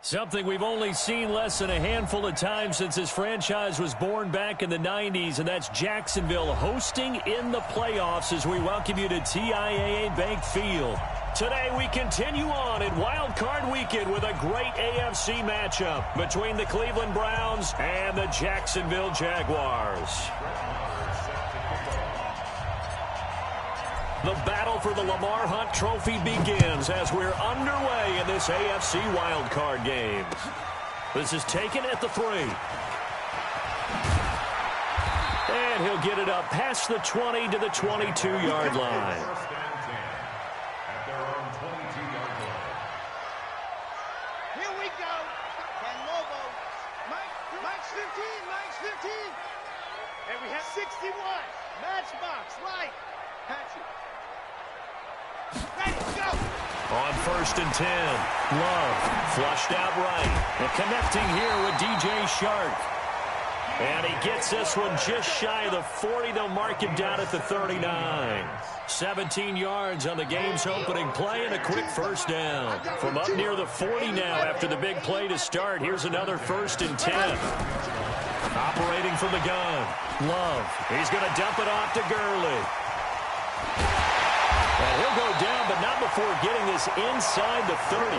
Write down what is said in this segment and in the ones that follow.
Something we've only seen less than a handful of times since this franchise was born back in the 90s, and that's Jacksonville hosting in the playoffs as we welcome you to TIAA Bank Field. Today we continue on in Wild Card Weekend with a great AFC matchup between the Cleveland Browns and the Jacksonville Jaguars. The battle for the Lamar Hunt Trophy begins as we're underway in this AFC wildcard game. This is taken at the 3. And he'll get it up past the 20 to the 22-yard line. Here we go. Ken Lobo. Mike's 15. Mike's 15. And we have 61. Matchbox. Right. Patrick. Ready, go! On 1st and 10, Love flushed out right. And connecting here with DJ Shark. And he gets this one just shy of the 40. They'll mark him down at the 39. 17 yards on the game's opening play and a quick first down. From up near the 40 now after the big play to start, here's another 1st and 10. Operating from the gun, Love. He's going to dump it off to Gurley. And he'll go down, but not before getting this inside the 30.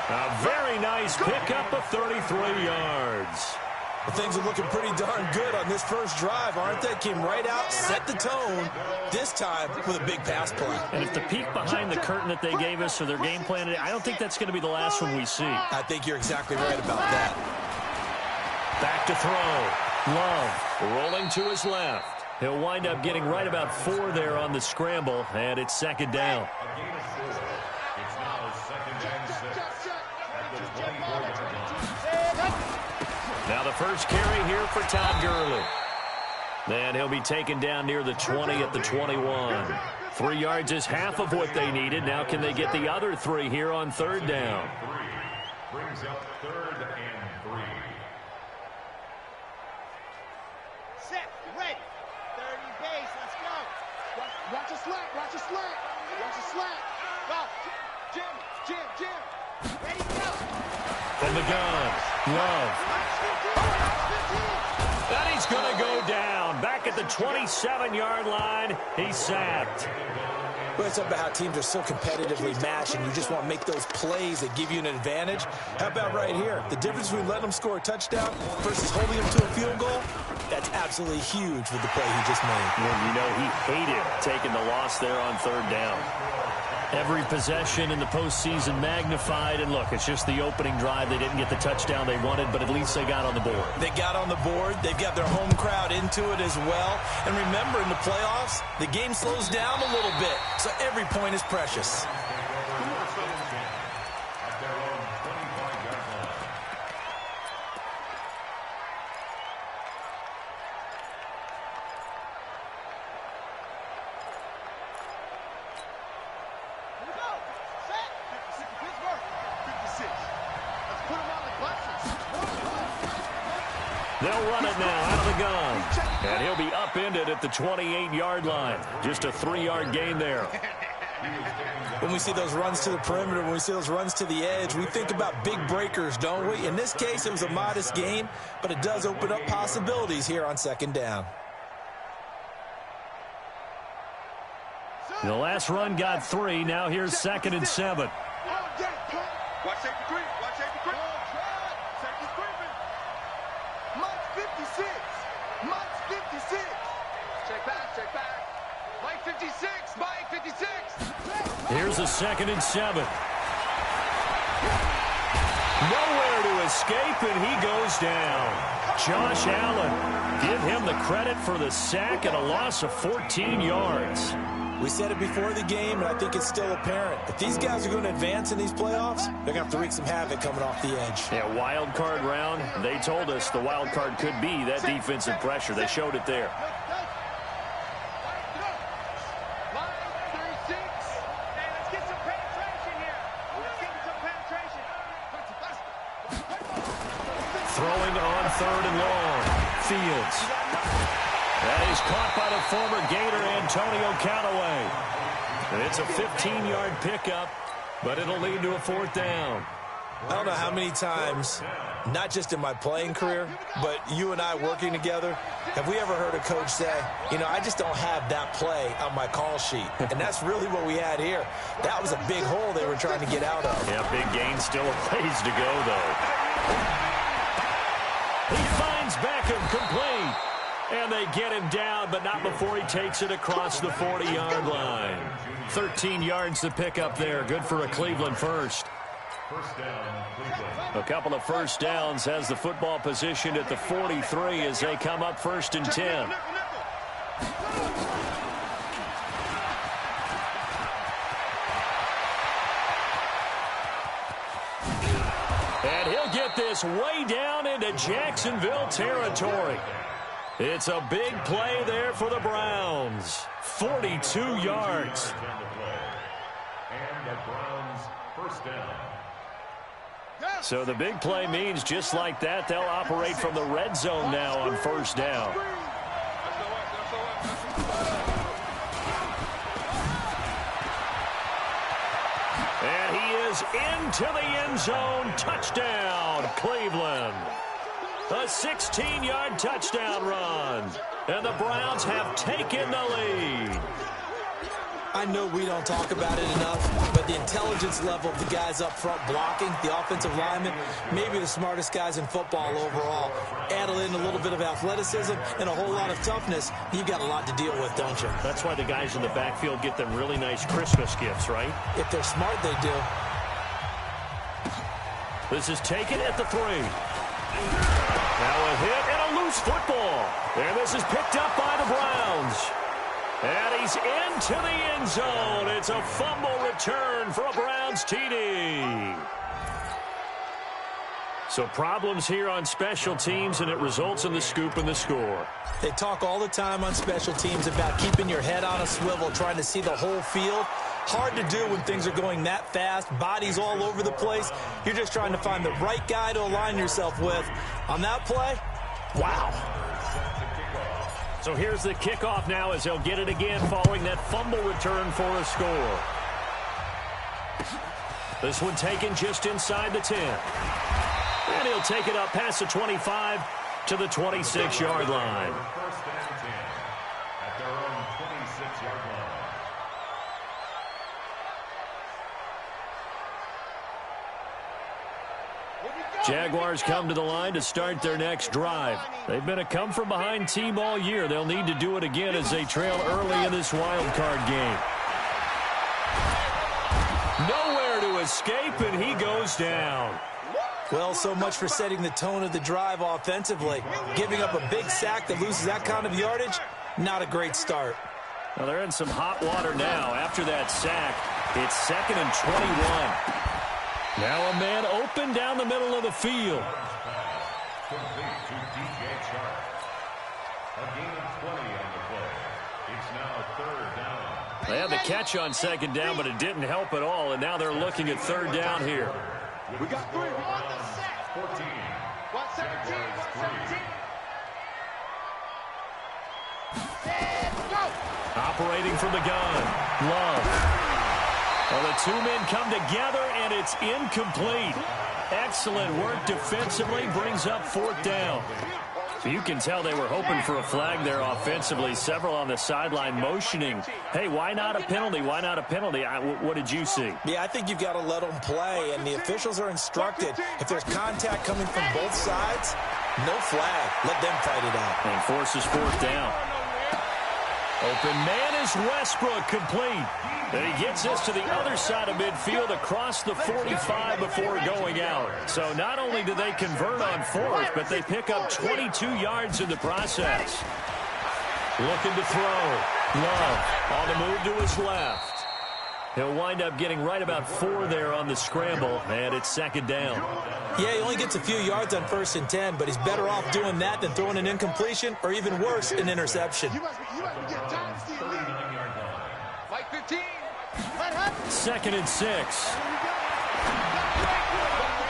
A very nice pickup of 33 yards. Well, things are looking pretty darn good on this first drive, aren't they? Came right out, set the tone, this time with a big pass play. And if the peek behind the curtain that they gave us or their game plan, I don't think that's going to be the last one we see. I think you're exactly right about that. Back to throw. Love rolling to his left. He'll wind up getting right about 4 there on the scramble, and it's 2nd down. Now the first carry here for Todd Gurley. And he'll be taken down near the 20 at the 21. 3 yards is half of what they needed. Now can they get the other 3 here on 3rd down? Brings up 3rd and 3. Set, ready. 30 base, let's go. Watch a slack, watch a slack. Watch a slack. Go. Jim. Ready, go. From the gun, Love. And he's going to go down. Back at the 27-yard line, he's sacked. Well, it's about how teams are so competitively matched, and you just want to make those plays that give you an advantage. How about right here? The difference between letting them score a touchdown versus holding them to a field goal, that's absolutely huge with the play he just made. Well, you know, he hated taking the loss there on 3rd down. Every possession in the postseason magnified, and look, it's just the opening drive. They didn't get the touchdown they wanted, but at least they got on the board. They got on the board. They've got their home crowd into it as well. And remember, in the playoffs, the game slows down a little bit, so every point is precious. They'll run it now out of the gun. And he'll be upended at the 28-yard line. Just a 3-yard gain there. When we see those runs to the perimeter, when we see those runs to the edge, we think about big breakers, don't we? In this case, it was a modest gain, but it does open up possibilities here on 2nd down. The last run got 3. Now here's 2nd and 7. Watch safety creep. Watch safety creep. Safety's creeping. Mike's 56. Mike's 56. Check back. Mike 56. Mike 56. Here's a 2nd and 7. Nowhere to escape, and he goes down. Josh Allen, give him the credit for the sack and a loss of 14 yards. We said it before the game, and I think it's still apparent. If these guys are going to advance in these playoffs, they're going to have to wreak some havoc coming off the edge. Yeah, wild card round. They told us the wild card could be that defensive pressure. They showed it there. Throwing on 3rd and long. Fields. That is caught by the former Gator Antonio Callaway. And it's a 15-yard pickup, but it'll lead to a 4th down. I don't know how many times, not just in my playing career, but you and I working together, have we ever heard a coach say, you know, I just don't have that play on my call sheet. And that's really what we had here. That was a big hole they were trying to get out of. Yeah, big gain, still a ways to go, though. He finds Beckham complete. And they get him down, but not before he takes it across the 40-yard line. 13 yards to pick up there. Good for a Cleveland first. First down, Cleveland. A couple of first downs has the football positioned at the 43 as they come up 1st and 10. And he'll get this way down into Jacksonville territory. It's a big play there for the Browns. 42 yards. And the Browns first down. So the big play means just like that, they'll operate from the red zone now on 1st down. And he is into the end zone. Touchdown, Cleveland. A 16-yard touchdown run. And the Browns have taken the lead. I know we don't talk about it enough, but the intelligence level of the guys up front blocking, the offensive linemen, maybe the smartest guys in football overall. Add in a little bit of athleticism and a whole lot of toughness, you've got a lot to deal with, don't you? That's why the guys in the backfield get them really nice Christmas gifts, right? If they're smart, they do. This is taken at the 3. Now a hit and a loose football. And this is picked up by the Browns. And he's into the end zone. It's a fumble return for a Browns TD. So problems here on special teams, and it results in the scoop and the score. They talk all the time on special teams about keeping your head on a swivel, trying to see the whole field. Hard to do when things are going that fast, bodies all over the place. You're just trying to find the right guy to align yourself with. On that play, wow. So here's the kickoff now as they'll get it again following that fumble return for a score. This one taken just inside the 10. And he'll take it up past the 25 to the 26-yard line. First and 10 at their own 26-yard line. Jaguars come to the line to start their next drive. They've been a come-from-behind team all year. They'll need to do it again as they trail early in this wild card game. Nowhere to escape, and he goes down. Well, so much for setting the tone of the drive offensively. Giving up a big sack that loses that kind of yardage, not a great start. Well, they're in some hot water now. After that sack, it's 2nd and 21. Now a man open down the middle of the field. Complete to DJ Chark. A gain of 20 on the play. It's now 3rd down. They had the catch on 2nd down, but it didn't help at all, and now they're looking at 3rd down here. We got 3. 14. 117. Jaguars 3. And go. Operating from the gun. Love. Well, the two men come together, and it's incomplete. Excellent work defensively, brings up 4th down. So you can tell they were hoping for a flag there offensively. Several on the sideline motioning. Hey, why not a penalty? Why not a penalty? What did you see? Yeah, I think you've got to let them play, and the officials are instructed. If there's contact coming from both sides, no flag. Let them fight it out. And forces 4th down. Open man is Westbrook, complete. And he gets this to the other side of midfield across the 45 before going out. So not only do they convert on 4th, but they pick up 22 yards in the process. Looking to throw. Love on the move to his left. He'll wind up getting right about 4 there on the scramble, and it's 2nd down. Yeah, he only gets a few yards on 1st and 10, but he's better off doing that than throwing an incompletion or even worse, an interception. You must be getting time to see the lead. Like 15. 2nd and 6.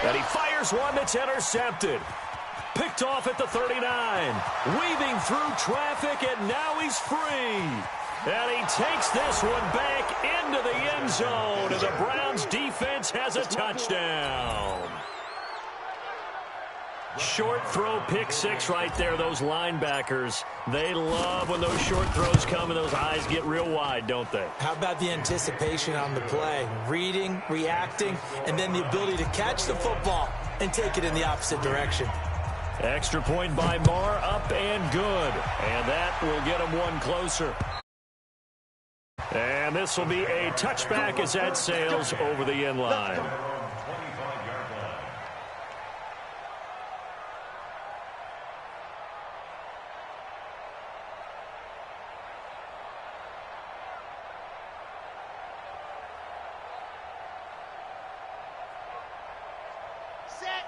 And he fires one that's intercepted. Picked off at the 39. Weaving through traffic, and now he's free. And he takes this one back into the end zone. down, and the Browns defense has a touchdown. Short throw, pick six right there. Those linebackers, they love when those short throws come and those eyes get real wide, don't they? How about the anticipation on the play? Reading, reacting, and then the ability to catch the football and take it in the opposite direction. Extra point by Marr, up and good. And that will get them one closer. And this will be a touchback as that sails over the end line.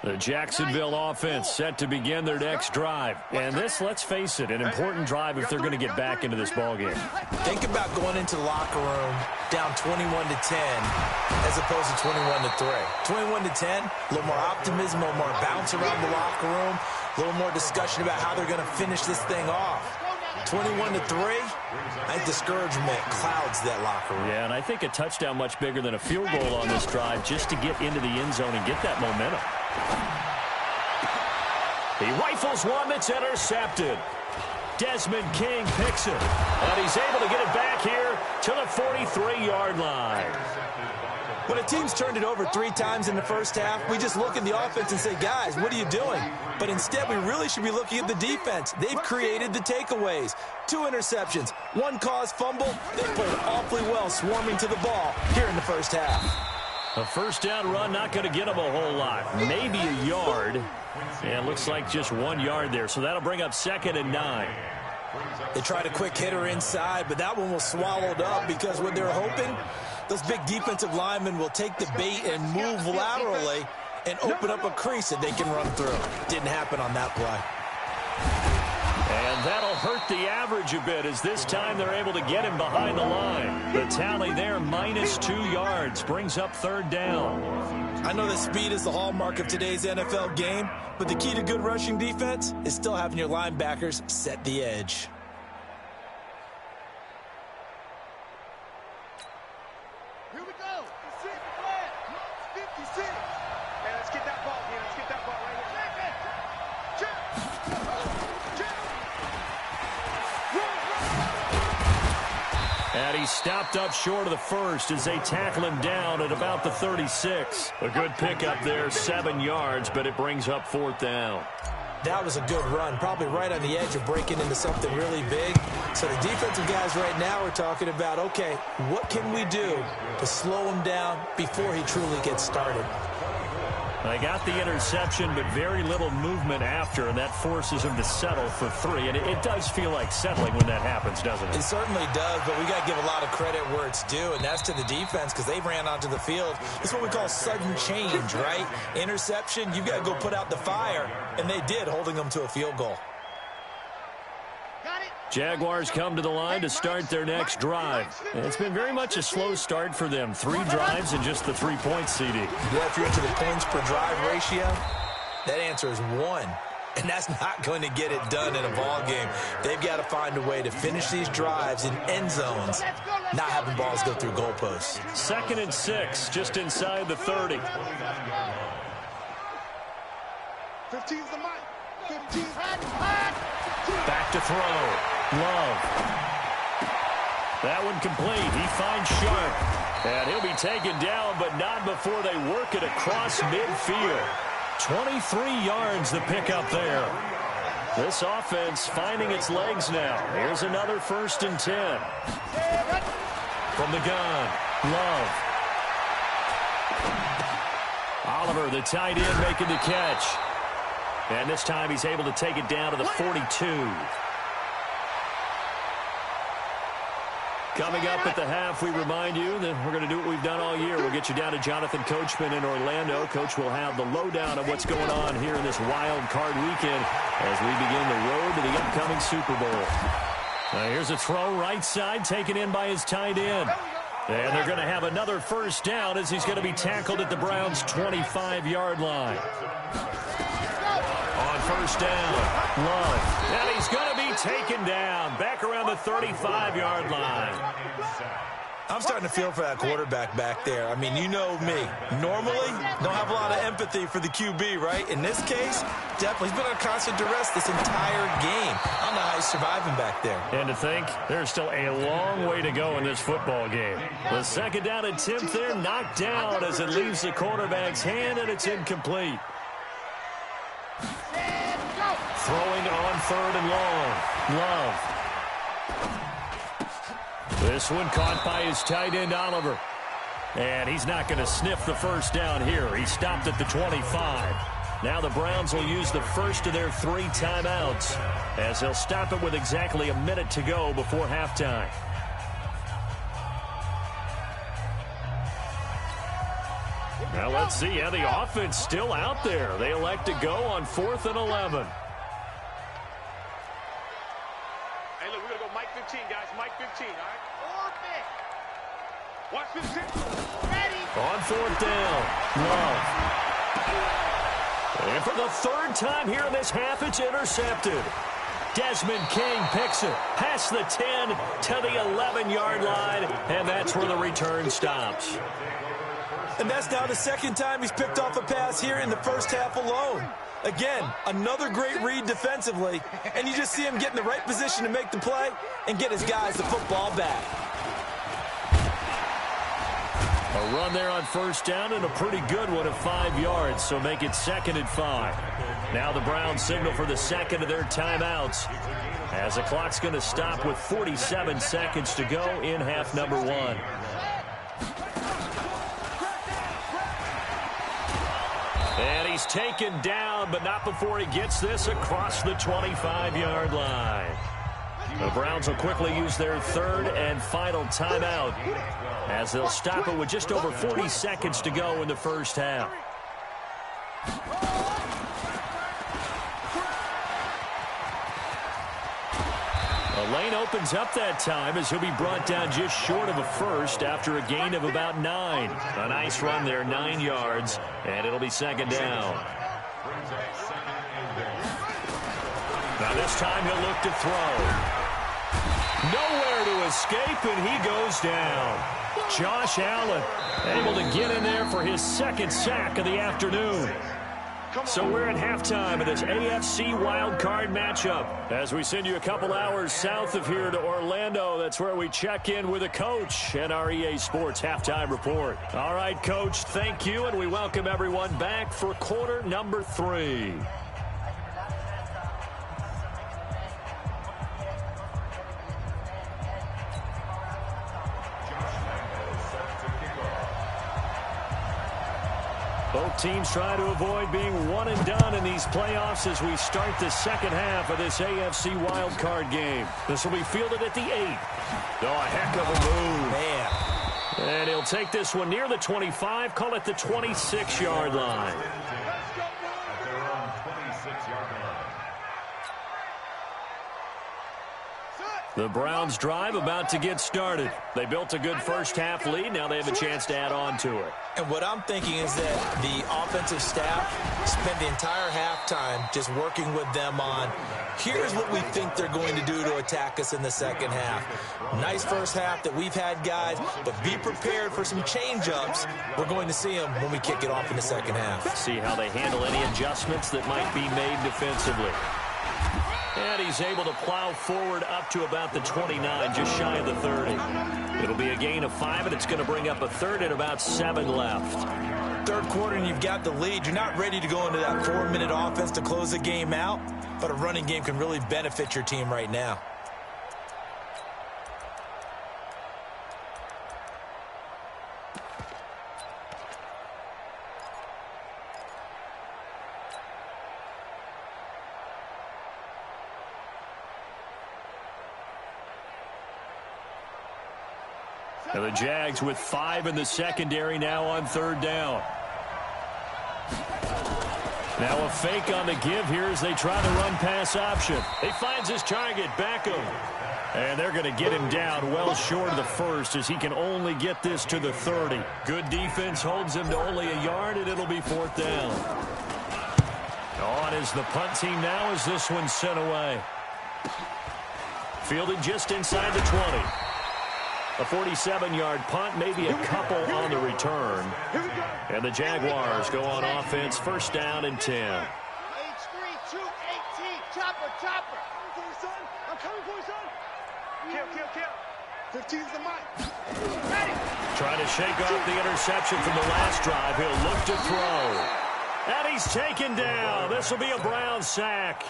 The Jacksonville offense set to begin their next drive. And this, let's face it, an important drive if they're going to get back into this ballgame. Think about going into the locker room down 21-10 as opposed to 21-3. 21-10, a little more optimism, a little more bounce around the locker room, a little more discussion about how they're going to finish this thing off. 21-3, I think discouragement clouds that locker room. Yeah, and I think a touchdown much bigger than a field goal on this drive just to get into the end zone and get that momentum. He rifles one that's intercepted. Desmond King picks it, and he's able to get it back here to the 43-yard line. When a team's turned it over 3 times in the first half, we just look at the offense and say, guys, what are you doing? But instead, we really should be looking at the defense. They've created the takeaways. 2 interceptions, 1 caused fumble. They played awfully well swarming to the ball here in the first half. A first down run, not going to get them a whole lot. Maybe a yard. And it looks like just 1 yard there. So that'll bring up 2nd and 9. They tried a quick hitter inside, but that one was swallowed up because what they're hoping, those big defensive linemen will take the bait and move laterally and open up a crease that they can run through. Didn't happen on that play. And that'll hurt the average a bit as this time they're able to get him behind the line. The tally there, -2 yards, brings up 3rd down. I know that speed is the hallmark of today's NFL game, but the key to good rushing defense is still having your linebackers set the edge. Here we go. 56. Hey, let's get that ball here. Let's get that ball right here. And he's stopped up short of the first as they tackle him down at about the 36. A good pickup there, 7 yards, but it brings up 4th down. That was a good run, probably right on the edge of breaking into something really big. So the defensive guys right now are talking about, okay, what can we do to slow him down before he truly gets started? They got the interception, but very little movement after, and that forces him to settle for 3. And it does feel like settling when that happens, doesn't it? It certainly does, but we got to give a lot of credit where it's due, and that's to the defense because they ran onto the field. It's what we call sudden change, right? Interception, you've got to go put out the fire, and they did, holding them to a field goal. Jaguars come to the line to start their next drive. And it's been very much a slow start for them. 3 drives and just the 3 points, CD. Yeah, if you're into the points per drive ratio, that answer is 1. And that's not going to get it done in a ball game. They've got to find a way to finish these drives in end zones, not having balls go through goalposts. 2nd and 6, just inside the 30. 15's the mic. 15's hot. Back to throw. Love. That one complete. He finds Sharp. And he'll be taken down, but not before they work it across midfield. 23 yards the pickup there. This offense finding its legs now. Here's another 1st and 10. From the gun. Love. Oliver, the tight end, making the catch. And this time he's able to take it down to the 42. Coming up at the half, we remind you that we're going to do what we've done all year. We'll get you down to Jonathan Coachman in Orlando. Coach will have the lowdown of what's going on here in this wild card weekend as we begin the road to the upcoming Super Bowl. Now here's a throw right side taken in by his tight end. And they're going to have another 1st down as he's going to be tackled at the Browns' 25-yard line. On 1st down, Love. And he's going to be taken down back around the 35-yard line. I'm starting to feel for that quarterback back there. I mean, you know me. Normally, don't have a lot of empathy for the QB, right? In this case, definitely. He's been under constant duress this entire game. I don't know how he's surviving back there. And to think, there's still a long way to go in this football game. The second down attempt there knocked down as it leaves the quarterback's hand, and it's incomplete. Throwing on 3rd and long. Love. This one caught by his tight end, Oliver. And he's not going to sniff the first down here. He stopped at the 25. Now the Browns will use the first of their 3 timeouts as they'll stop it with exactly a minute to go before halftime. Now let's see how the offense still out there. They elect to go on 4th and 11. Hey, look, we're going to go Mike 15, guys. Mike 15, all right? Watch this. Ready. On 4th down. Love. And for the 3rd time here in this half, it's intercepted. Desmond King picks it past the 10 to the 11-yard line, and that's where the return stops. And that's now the 2nd time he's picked off a pass here in the first half alone. Again, another great read defensively, and you just see him get in the right position to make the play and get his guys the football back. A run there on 1st down and a pretty good one of 5 yards, so make it 2nd and 5. Now the Browns signal for the 2nd of their timeouts as the clock's going to stop with 47 seconds to go in half number 1. And he's taken down, but not before he gets this across the 25-yard line. The Browns will quickly use their 3rd and final timeout as they'll stop it with just over 40 seconds to go in the first half. The lane opens up that time as he'll be brought down just short of a first after a gain of about 9. A nice run there, 9 yards, and it'll be 2nd down. Now this time he'll look to throw. Nowhere to escape, and he goes down. Josh Allen able to get in there for his 2nd sack of the afternoon. So we're at halftime of this AFC wildcard matchup. As we send you a couple hours south of here to Orlando, that's where we check in with a coach and our EA Sports halftime report. All right, Coach, thank you, and we welcome everyone back for quarter number 3. Both teams try to avoid being one and done in these playoffs as we start the 2nd half of this AFC wildcard game. This will be fielded at the 8. Oh, a heck of a move. Man. And he'll take this one near the 25, call it the 26-yard line. The Browns drive about to get started. They built a good first half lead. Now they have a chance to add on to it. And what I'm thinking is that the offensive staff spent the entire halftime just working with them on, here's what we think they're going to do to attack us in the 2nd half. Nice first half that we've had, guys, but be prepared for some change-ups. We're going to see them when we kick it off in the 2nd half. See how they handle any adjustments that might be made defensively. And he's able to plow forward up to about the 29, just shy of the 30. It'll be a gain of 5, and it's going to bring up a 3rd and about 7 left. 3rd quarter, and you've got the lead. You're not ready to go into that 4-minute offense to close the game out, but a running game can really benefit your team right now. And the Jags with 5 in the secondary now on 3rd down. Now a fake on the give here as they try to run pass option. He finds his target, Beckham. And they're going to get him down well short of the first as he can only get this to the 30. Good defense holds him to only a yard, and it'll be 4th down. On is the punt team now as this one's sent away. Fielded just inside the 20. A 47-yard punt, maybe a couple on the return. And the Jaguars go on offense, first down and 10. H3, 2, 18, chopper, chopper. I'm coming for you, son. I'm coming for you, son. Kill. 15's the mic. Ready. Trying to shake off the interception from the last drive. He'll look to throw. And he's taken down. This will be a Brown sack.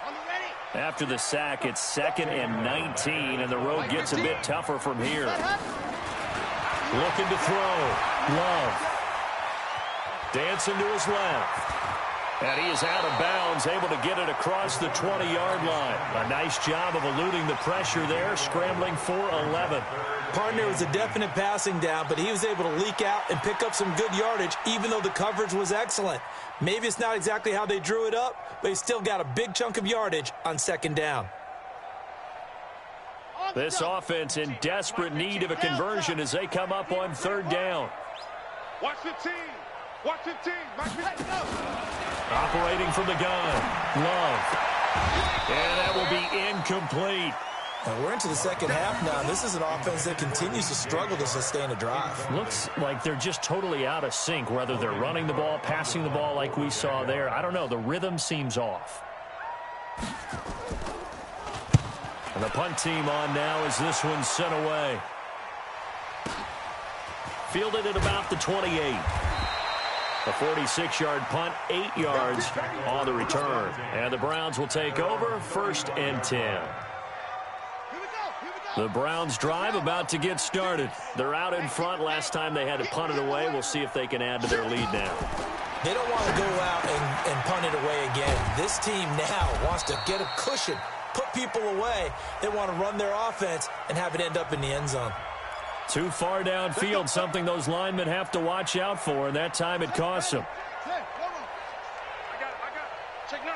On the ready. After the sack, it's 2nd and 19, and the road gets a bit tougher from here. Looking to throw. Love. Dancing to his left. And he is out of bounds, able to get it across the 20-yard line. A nice job of eluding the pressure there, scrambling for 11. Partner, was a definite passing down, but he was able to leak out and pick up some good yardage, even though the coverage was excellent. Maybe it's not exactly how they drew it up, but he still got a big chunk of yardage on 2nd down. This offense in desperate need of a conversion as they come up on 3rd down. Watch 15. Watch 15. Let's go. Operating from the gun. Love. And that will be incomplete. And we're into the 2nd half now. This is an offense that continues to struggle to sustain a drive. Looks like they're just totally out of sync, whether they're running the ball, passing the ball like we saw there. I don't know. The rhythm seems off. And the punt team on now as this one's sent away. Fielded at about the 28. A 46-yard punt, 8 yards on the return. And the Browns will take over, 1st and 10. The Browns drive about to get started. They're out in front. Last time they had to punt it away. We'll see if they can add to their lead now. They don't want to go out and punt it away again. This team now wants to get a cushion, put people away. They want to run their offense and have it end up in the end zone. Too far downfield, something those linemen have to watch out for, and that time it costs them. I got it. Check 9.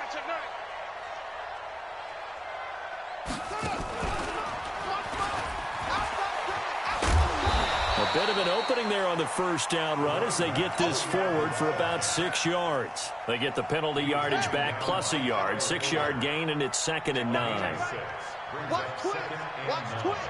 A bit of an opening there on the 1st down run as they get this forward for about 6 yards. They get the penalty yardage back plus a yard, 6-yard gain, and it's 2nd and 9. Watch twist.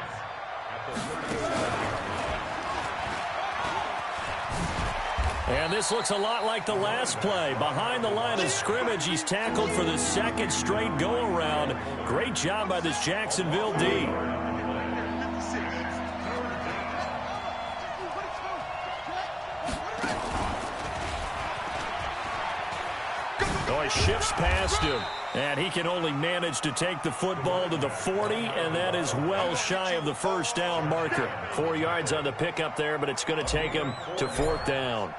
And this looks a lot like the last play. Behind the line of scrimmage, he's tackled for the 2nd straight go-around. Great job by this Jacksonville D. Oh, he shifts past him. And he can only manage to take the football to the 40, and that is well shy of the 1st down marker. 4 yards on the pickup there, but it's going to take him to 4th down.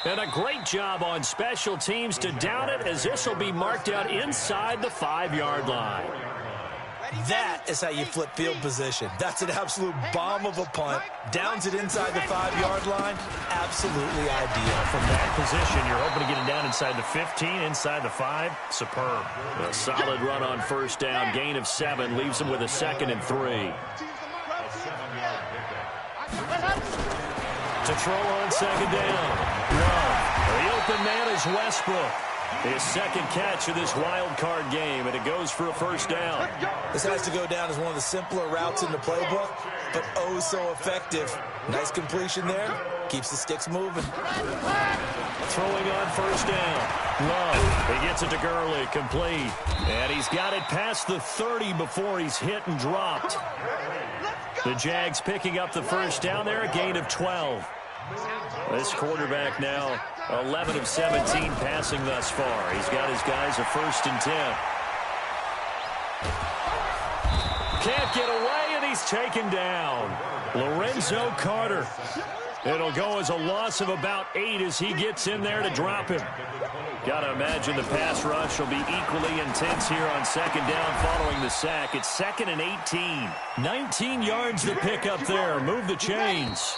And a great job on special teams to down it, as this will be marked out inside the 5-yard line. That is how you flip field position. That's an absolute bomb of a punt. Downs it inside the 5-yard line. Absolutely ideal. From that position, you're hoping to get it down inside the 15, inside the 5. Superb. A solid run on 1st down. Gain of 7 leaves him with a 2nd and 3. To throw on 2nd down. Love. The open man is Westbrook. His 2nd catch of this wild card game, and it goes for a 1st down. This has to go down as one of the simpler routes in the playbook, but oh so effective. Nice completion there. Keeps the sticks moving. Throwing on 1st down. Love. He gets it to Gurley. Complete. And he's got it past the 30 before he's hit and dropped. The Jags picking up the 1st down there, a gain of 12. This quarterback now 11 of 17 passing thus far. He's got his guys a 1st and 10. Can't get away, and he's taken down. Lorenzo Carter. It'll go as a loss of about 8 as he gets in there to drop him. Got to imagine the pass rush will be equally intense here on 2nd down following the sack. It's 2nd and 18. 19 yards to pick up there. Move the chains.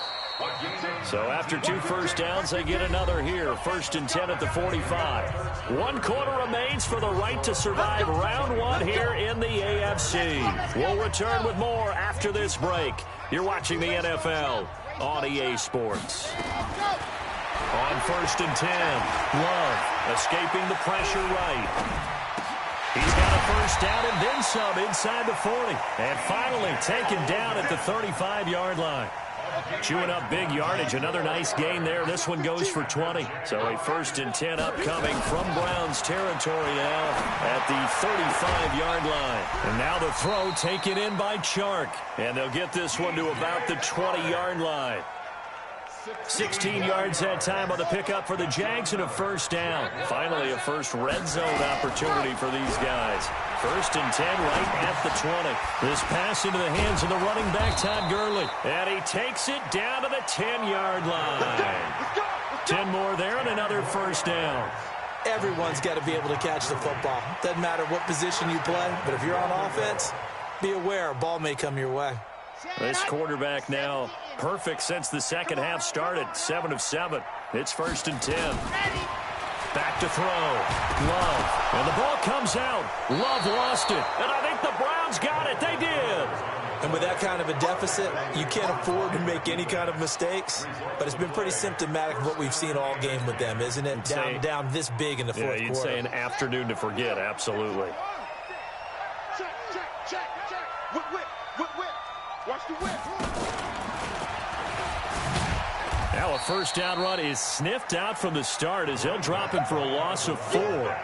So after 2 1st downs, they get another here. 1st and 10 at the 45. 1 quarter remains for the right to survive round 1 here in the AFC. We'll return with more after this break. You're watching the NFL on EA Sports. On 1st and 10, Love escaping the pressure right. He's got a first down and then some inside the 40. And finally taken down at the 35-yard line. Chewing up big yardage. Another nice gain there. This one goes for 20. So a 1st and 10 upcoming from Browns territory now at the 35-yard line. And now the throw taken in by Chark. And they'll get this one to about the 20-yard line. 16 yards that time on the pickup for the Jags and a first down. Finally a first red zone opportunity for these guys. 1st and 10 right at the 20. This pass into the hands of the running back, Todd Gurley. And he takes it down to the 10-yard line. 10 more there and another first down. Everyone's got to be able to catch the football. Doesn't matter what position you play, but if you're on offense, be aware a ball may come your way. This quarterback now perfect since the second half started. 7 of 7. It's 1st and 10. Back to throw. Love. And the ball comes out. Love lost it. And I think the Browns got it. They did. And with that kind of a deficit, you can't afford to make any kind of mistakes. But it's been pretty symptomatic of what we've seen all game with them, isn't it? Down this big in the fourth quarter. Yeah, you'd say an afternoon to forget. Absolutely. Check. Whip. Watch the whip. Now a first down run is sniffed out from the start as they'll drop him for a loss of 4.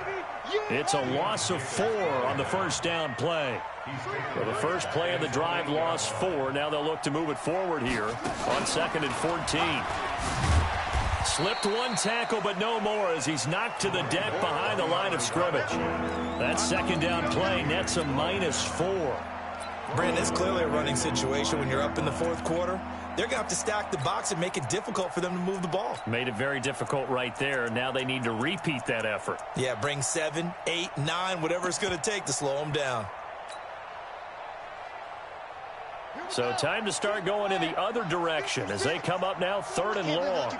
It's a loss of 4 on the first down play. So the first play of the drive lost 4. Now they'll look to move it forward here on 2nd and 14. Slipped one tackle, but no more as he's knocked to the deck behind the line of scrimmage. That second down play nets a -4. Brandon, it's clearly a running situation when you're up in the fourth quarter. They're going to have to stack the box and make it difficult for them to move the ball. Made it very difficult right there. Now they need to repeat that effort. Yeah, bring 7, 8, 9, whatever it's going to take to slow them down. So time to start going in the other direction as they come up now 3rd and long.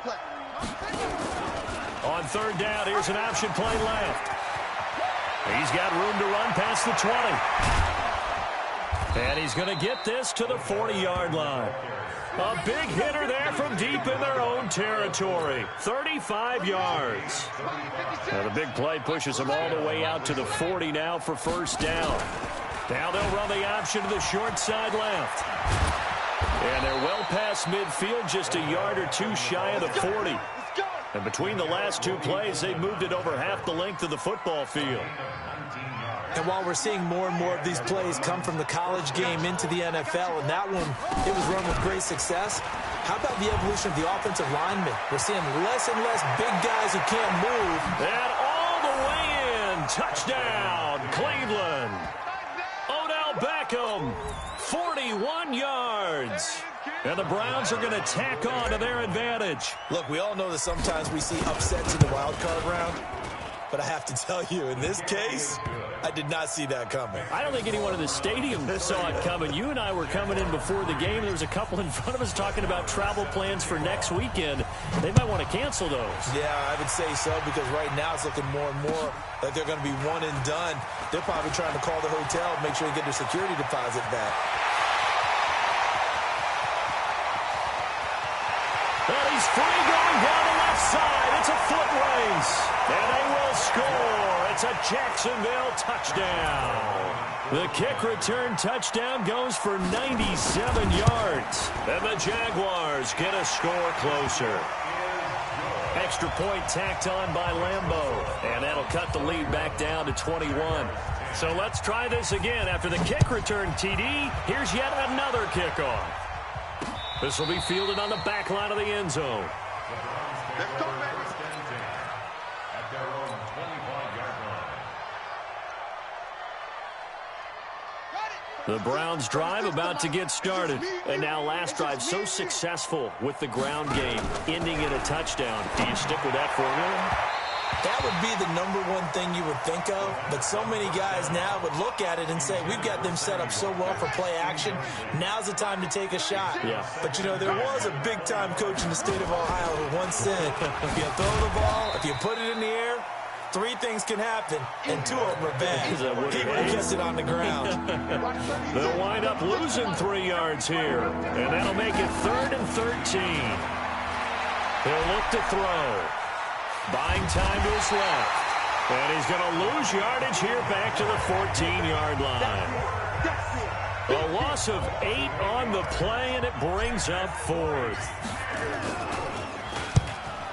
On 3rd down, here's an option play left. He's got room to run past the 20. And he's going to get this to the 40-yard line. A big hitter there from deep in their own territory. 35 yards. Now the big play pushes them all the way out to the 40 now for first down. Now they'll run the option to the short side left. And they're well past midfield, just a yard or two shy of the 40. And between the last two plays, they've moved it over half the length of the football field. And while we're seeing more and more of these plays come from the college game into the NFL, and that one, it was run with great success, how about the evolution of the offensive linemen? We're seeing less and less big guys who can't move. And all the way in. Touchdown, Cleveland. Odell Beckham, 41 yards. And the Browns are going to tack on to their advantage. Look, we all know that sometimes we see upsets in the wild card round. But I have to tell you, in this case, I did not see that coming. I don't think anyone in the stadium saw it coming. You and I were coming in before the game. There was a couple in front of us talking about travel plans for next weekend. They might want to cancel those. Yeah, I would say so, because right now it's looking more and more like they're going to be one and done. They're probably trying to call the hotel and make sure they get their security deposit back. And he's free going down the left side. It's a foot race. And they will score. It's a Jacksonville touchdown. The kick return touchdown goes for 97 yards. And the Jaguars get a score closer. Extra point tacked on by Lambeau. And that'll cut the lead back down to 21. So let's try this again. After the kick return, TD, here's yet another kickoff. This will be fielded on the back line of the end zone. Let's go, baby. At their own 25-yard line. The Browns drive about to get started. And now last drive so successful with the ground game, ending in a touchdown. Do you stick with that formula? That would be the #1 thing you would think of, but so many guys now would look at it and say, we've got them set up so well for play action, now's the time to take a shot. Yeah. But, you know, there was a big-time coach in the state of Ohio who once said, if you throw the ball, if you put it in the air, 3 things can happen, and 2 of them are bad. He would have kept it on the ground. They'll wind up losing 3 yards here, and that'll make it 3rd and 13. He'll look to throw. Buying time to his left. And he's going to lose yardage here back to the 14-yard line. A loss of 8 on the play, and it brings up 4th.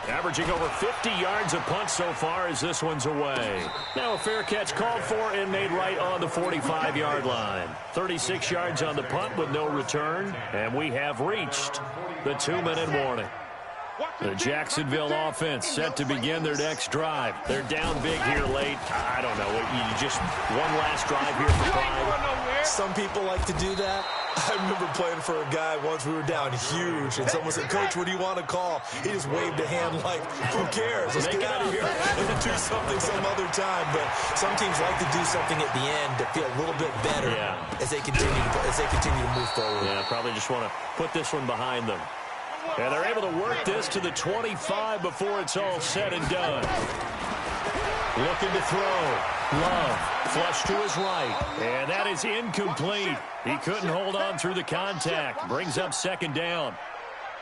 Averaging over 50 yards a punt so far as this one's away. Now a fair catch called for and made right on the 45-yard line. 36 yards on the punt with no return, and we have reached the 2-minute warning. The Jacksonville offense set to begin their next drive. They're down big here late. I don't know. You just one last drive here for pride. Some people like to do that. I remember playing for a guy once. We were down huge, and someone said, "Coach, what do you want to call?" He just waved a hand like, "Who cares? Let's get out of here and do something some other time." But some teams like to do something at the end to feel a little bit better as they continue to move forward. Yeah, probably just want to put this one behind them. And they're able to work this to the 25 before it's all said and done. Looking to throw. Love. Flush to his right. And that is incomplete. He couldn't hold on through the contact. Brings up 2nd down.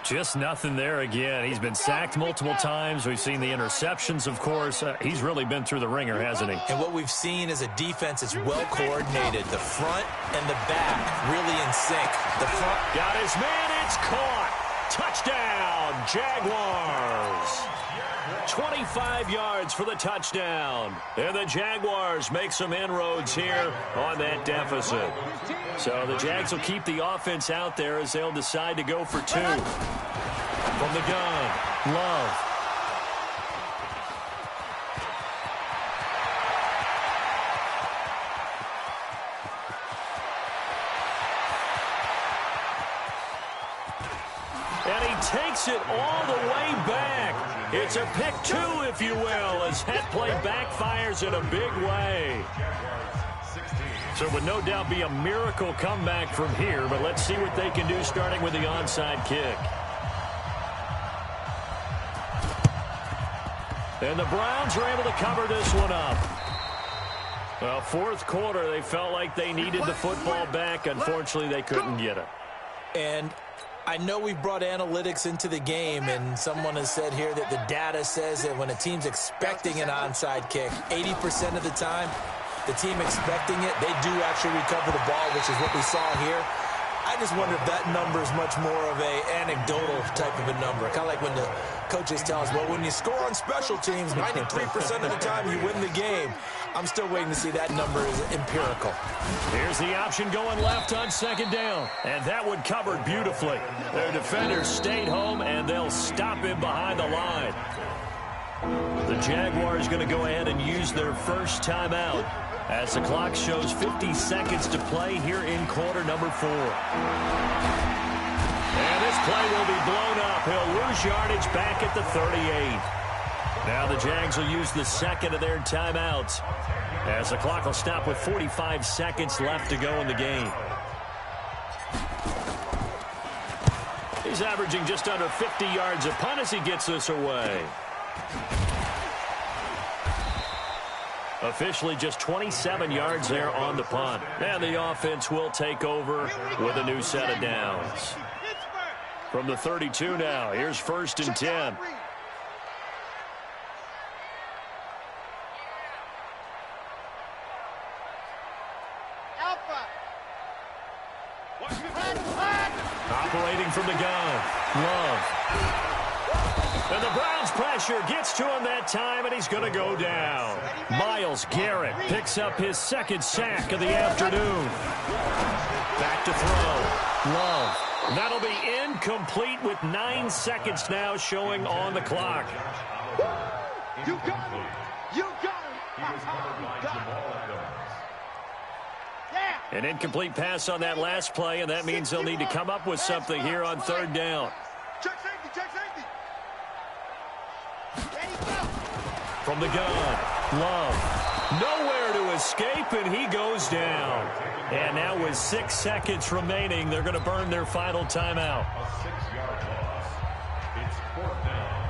Just nothing there again. He's been sacked multiple times. We've seen the interceptions, of course. He's really been through the ringer, hasn't he? And what we've seen is a defense that's well coordinated. The front and the back really in sync. The front got his man. It's caught. Touchdown, Jaguars. 25 yards for the touchdown. And the Jaguars make some inroads here on that deficit. So the Jags will keep the offense out there as they'll decide to go for 2. From the gun, Love. And he takes it all the way back. It's a pick 2, if you will, as that play backfires in a big way. So it would no doubt be a miracle comeback from here, but let's see what they can do starting with the onside kick. And the Browns are able to cover this one up. Well, 4th quarter, they felt like they needed the football back. Unfortunately, they couldn't get it. And I know we brought analytics into the game, and someone has said here that the data says that when a team's expecting an onside kick, 80% of the time, the team expecting it, they do actually recover the ball, which is what we saw here. I just wonder if that number is much more of a anecdotal type of a number. Kind of like when the coaches tell us, well, when you score on special teams, 93% of the time you win the game. I'm still waiting to see that number is empirical. Here's the option going left on 2nd down. And that one covered beautifully. Their defenders stayed home, and they'll stop him behind the line. The Jaguars going to go ahead and use their first timeout as the clock shows 50 seconds to play here in quarter number 4. And this play will be blown up. He'll lose yardage back at the 38. Now the Jags will use the 2nd of their timeouts as the clock will stop with 45 seconds left to go in the game. He's averaging just under 50 yards a punt as he gets this away. Officially just 27 yards there on the punt. And the offense will take over with a new set of downs. From the 32 now, here's 1st and 10. Operating from the gun, Love. And the Browns pressure gets to him that time, and he's going to go down. Myles Garrett picks up his 2nd sack of the afternoon. Back to throw. Love. That'll be incomplete with 9 seconds now showing on the clock. You got him. You got him. An incomplete pass on that last play, and that means they'll need to come up with something here on 3rd down. Check safety, check safety. Ready, go. From the gun, Love. Nowhere to escape, and he goes down. And now with 6 seconds remaining, they're going to burn their final timeout. A 6-yard loss. It's 4th down.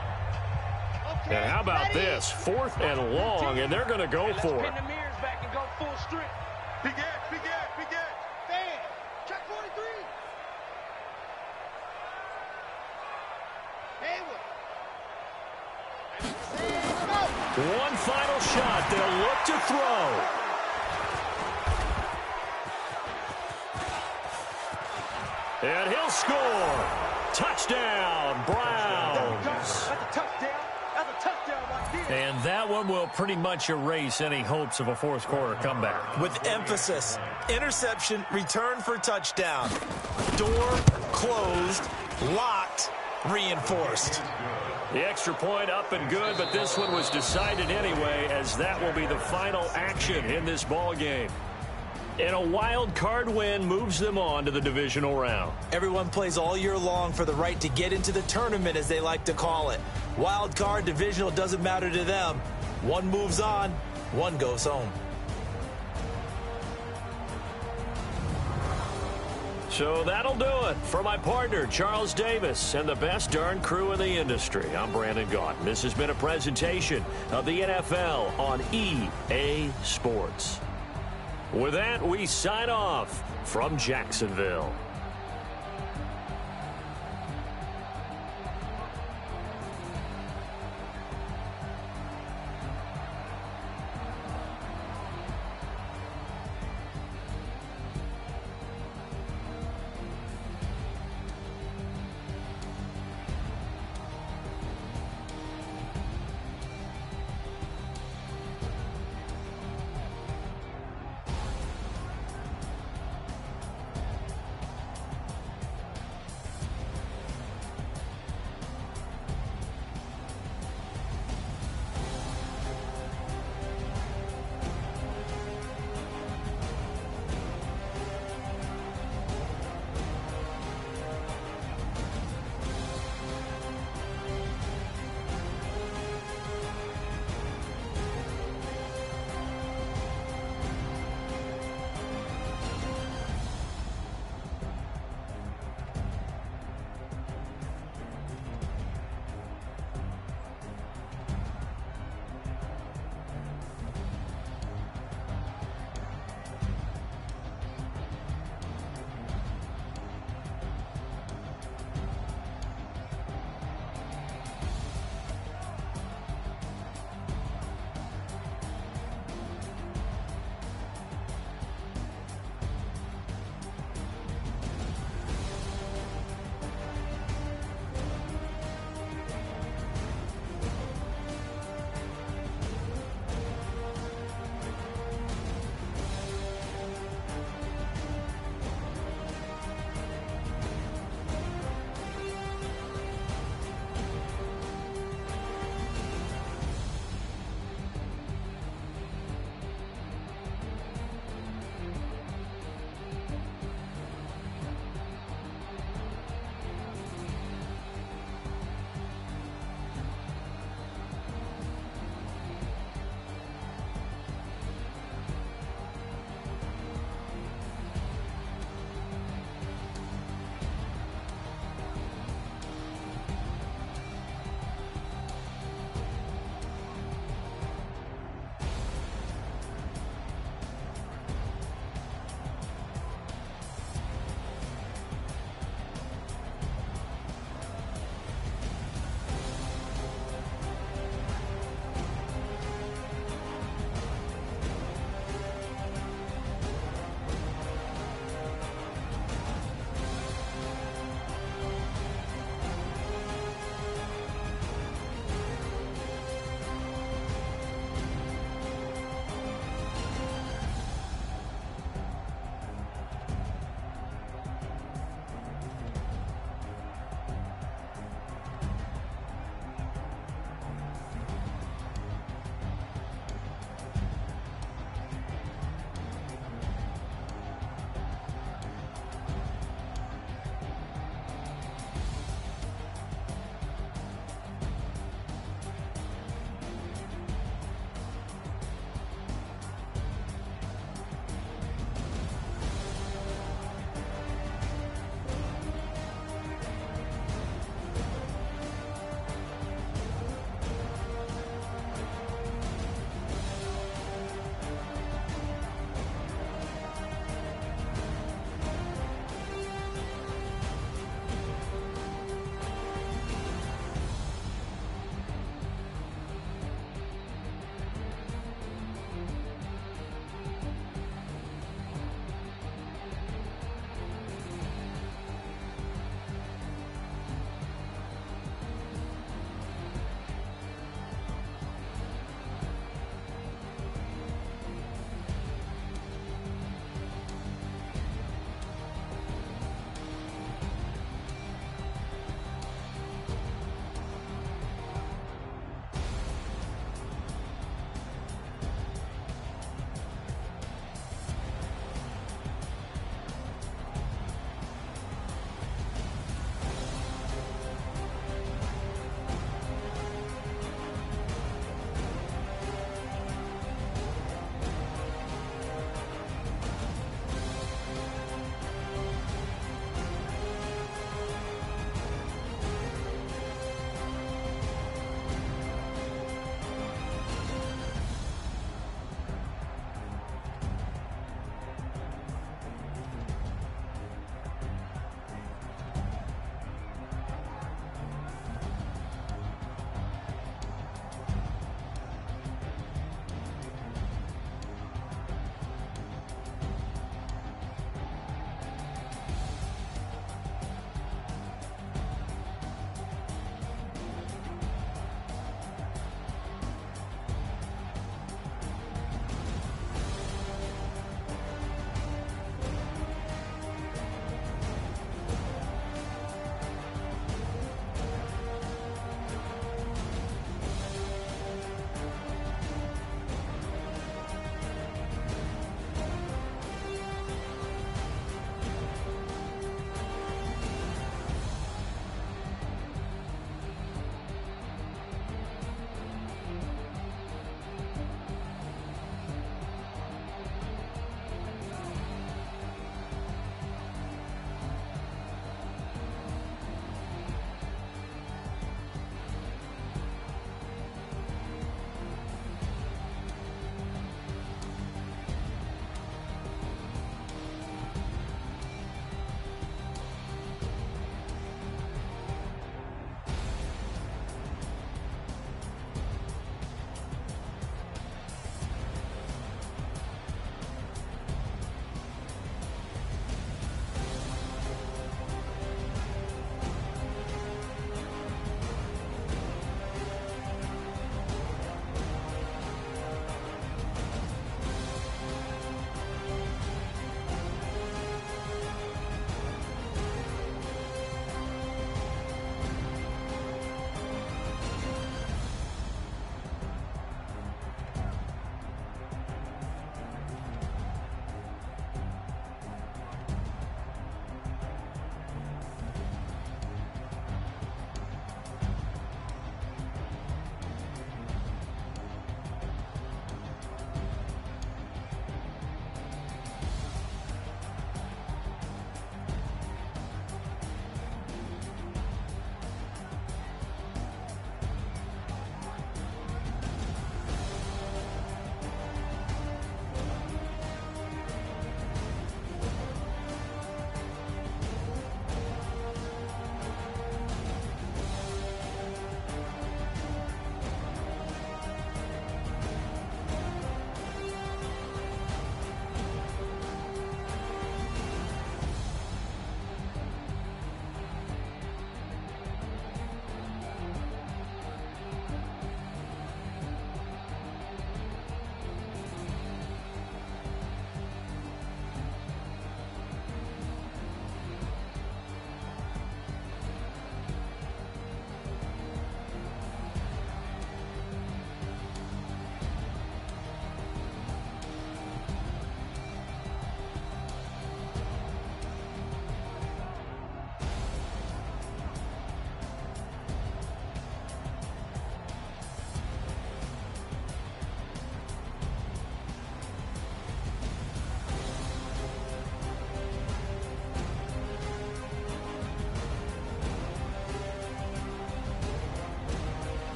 Okay, And how about ready? this? 4th and long, and they're going to go for it. Pin the mirrors back and go full strip. Big Ed, big Ed, big Ed. Fan. Check 43. Haywood. One final shot. They'll look to throw. And he'll score. Touchdown, Browns. That's a touchdown. That's a touchdown right there. And that one will pretty much erase any hopes of a fourth quarter comeback. With emphasis, interception, return for touchdown. Door closed, locked, reinforced. The extra point up and good, but this one was decided anyway, as that will be the final action in this ball game. And a wild card win moves them on to the divisional round. Everyone plays all year long for the right to get into the tournament, as they like to call it. Wild card, divisional, doesn't matter to them. One moves on, one goes home. So that'll do it for my partner, Charles Davis, and the best darn crew in the industry. I'm Brandon Gaudin. This has been a presentation of the NFL on EA Sports. With that, we sign off from Jacksonville.